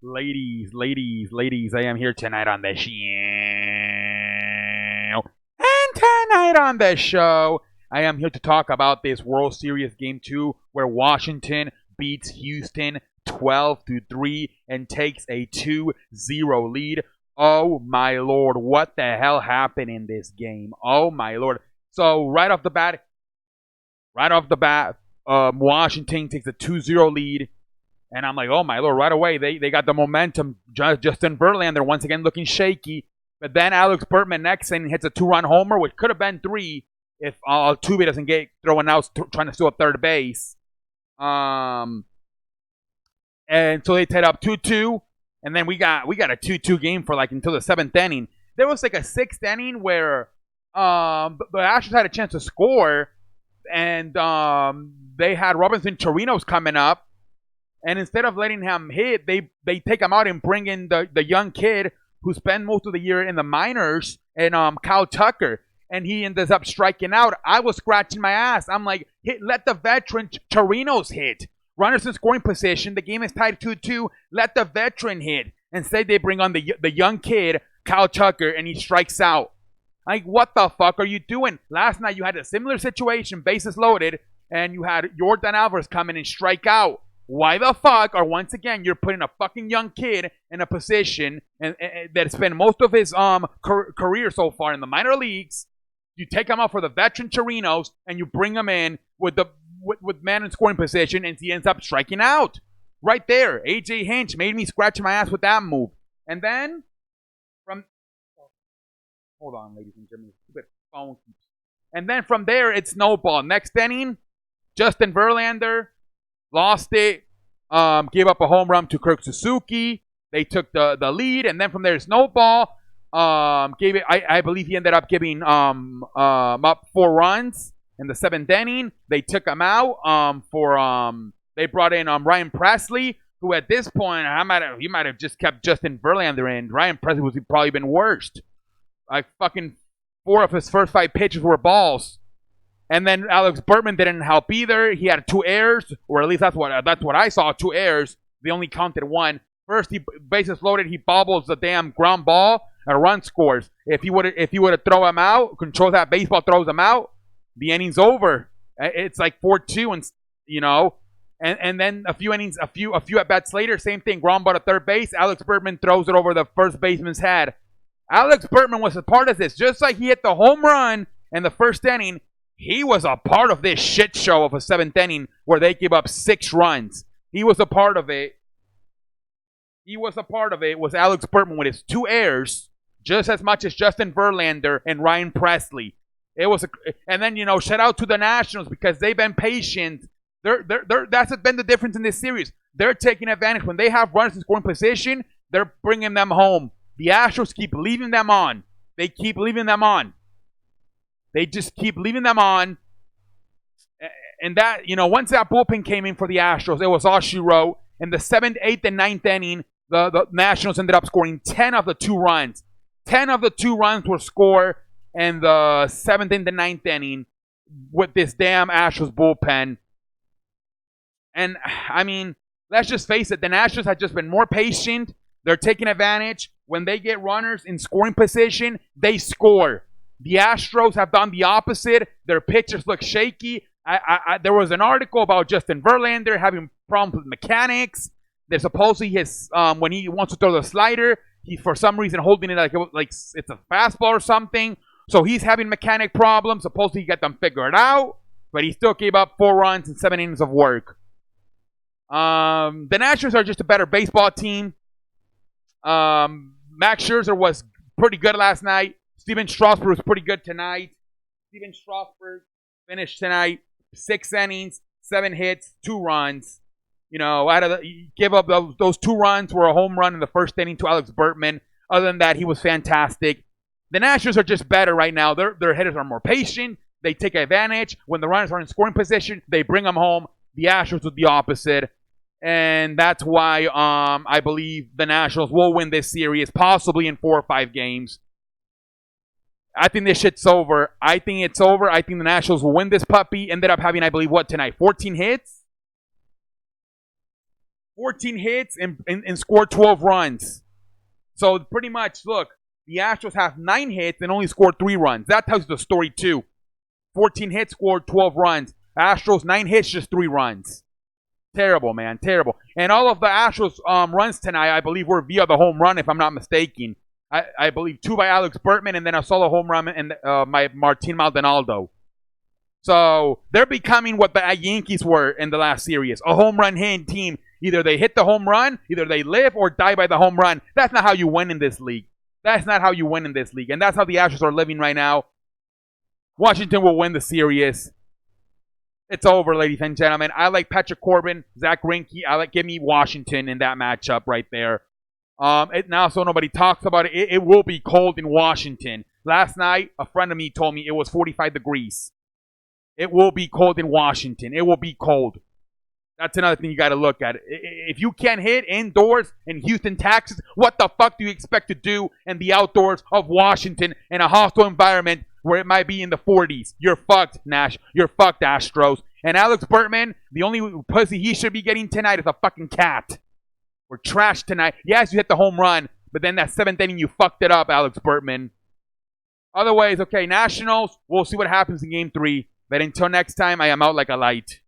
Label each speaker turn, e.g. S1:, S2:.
S1: Ladies, I am here tonight on the show. And tonight on the show, I am here to talk about this World Series Game 2 where Washington beats Houston 12-3 and takes a 2-0 lead. Oh my lord, what the hell happened in this game? Oh my lord. So right off the bat, Washington takes a 2-0 lead. And I'm like, oh my lord, right away, they got the momentum. Justin Verlander once again looking shaky. But then Alex Bertman next inning hits a 2-run homer, which could have been 3 if Altuve doesn't get thrown out trying to steal up third base. And so they tied up 2-2. And then we got a 2-2 game for like until the 7th inning. There was like a 6th inning where the Astros had a chance to score. And they had Robinson Chirinos coming up. And instead of letting him hit, they take him out and bring in the young kid who spent most of the year in the minors, and Kyle Tucker. And he ends up striking out. I was scratching my ass. I'm like, let the veteran Chirinos hit. Runners in scoring position. The game is tied 2-2. Let the veteran hit. Instead, they bring on the young kid, Kyle Tucker, and he strikes out. Like, what the fuck are you doing? Last night, you had a similar situation, bases loaded, and you had Yordan Alvarez come in and strike out. Why the fuck are once again you're putting a fucking young kid in a position and that spent most of his career so far in the minor leagues? You take him out for the veteran Chirinos and you bring him in with man in scoring position, and he ends up striking out right there. AJ Hinch made me scratch my ass with that move. And then hold on, ladies and gentlemen, stupid phone. And then from there it snowballed. Next inning, Justin Verlander lost it, gave up a home run to Kirk Suzuki. They took the lead, and then from there, snowball. Gave it. I believe he ended up giving up 4 runs in the 7th inning. They took him out they brought in Ryan Presley, who at this point he might have just kept Justin Verlander in. Ryan Presley was probably been worst. Like fucking 4 of his first 5 pitches were balls. And then Alex Bertman didn't help either. He had 2 errors, or at least that's what I saw. 2 errors. They only counted 1. First, he bases loaded. He bobbles the damn ground ball. A run scores. If he would have throw him out, control that baseball, throws him out, the inning's over. It's like 4-2, and and then a few innings, a few at bats later, same thing. Ground ball to third base. Alex Bertman throws it over the first baseman's head. Alex Bertman was a part of this, just like he hit the home run in the first inning. He was a part of this shit show of a 7th inning where they gave up 6 runs. He was a part of it. Was Alex Bertman with his 2 errors, just as much as Justin Verlander and Ryan Presley. And then shout out to the Nationals because they've been patient. That's been the difference in this series. They're taking advantage when they have runners in scoring position. They're bringing them home. The Astros keep leaving them on. They keep leaving them on. They just keep leaving them on. And that, once that bullpen came in for the Astros, it was all she wrote. In the 7th, 8th, and 9th inning, the Nationals ended up scoring 10 of the 2 runs. 10 of the 2 runs were scored in the 7th and the 9th inning with this damn Astros bullpen. And, I mean, let's just face it. The Nationals have just been more patient. They're taking advantage. When they get runners in scoring position, they score. The Astros have done the opposite. Their pitchers look shaky. There was an article about Justin Verlander having problems with mechanics. They're supposedly when he wants to throw the slider, he's for some reason holding it like it's a fastball or something. So he's having mechanic problems. Supposedly he got them figured out, but he still gave up 4 runs and 7 innings of work. The Nationals are just a better baseball team. Max Scherzer was pretty good last night. Steven Strasburg was pretty good tonight. Steven Strasburg finished tonight 6 innings, 7 hits, 2 runs. Give up those 2 runs were a home run in the first inning to Alex Bertman. Other than that, he was fantastic. The Nationals are just better right now. Their hitters are more patient. They take advantage. When the runners are in scoring position, they bring them home. The Astros was the opposite. And that's why I believe the Nationals will win this series, possibly in 4 or 5 games. I think this shit's over. I think it's over. I think the Nationals will win this puppy. Ended up having, I believe, tonight? 14 hits? 14 hits and scored 12 runs. So pretty much, look, the Astros have 9 hits and only scored 3 runs. That tells you the story too. 14 hits, scored 12 runs. Astros 9 hits, just 3 runs. Terrible, man, terrible. And all of the Astros runs tonight, I believe, were via the home run, if I'm not mistaken. I believe 2 by Alex Bertman, and then a solo home run and by Martin Maldonado. So they're becoming what the Yankees were in the last series, a home run hitting team. Either they hit the home run, either they live or die by the home run. That's not how you win in this league. That's not how you win in this league. And that's how the Astros are living right now. Washington will win the series. It's over, ladies and gentlemen. I like Patrick Corbin, Zach Greinke. Give me Washington in that matchup right there. Now, so nobody talks about it. It will be cold in Washington. Last night, a friend of me told me it was 45 degrees. It will be cold in Washington. It will be cold. That's another thing you got to look at. If you can't hit indoors in Houston, Texas, what the fuck do you expect to do in the outdoors of Washington in a hostile environment where it might be in the 40s? You're fucked, Nash. You're fucked, Astros. And Alex Bertman, the only pussy he should be getting tonight is a fucking cat. We're trash tonight. Yes, you hit the home run, but then that 7th inning, you fucked it up, Alex Bertman. Otherwise, okay, Nationals, we'll see what happens in Game 3. But until next time, I am out like a light.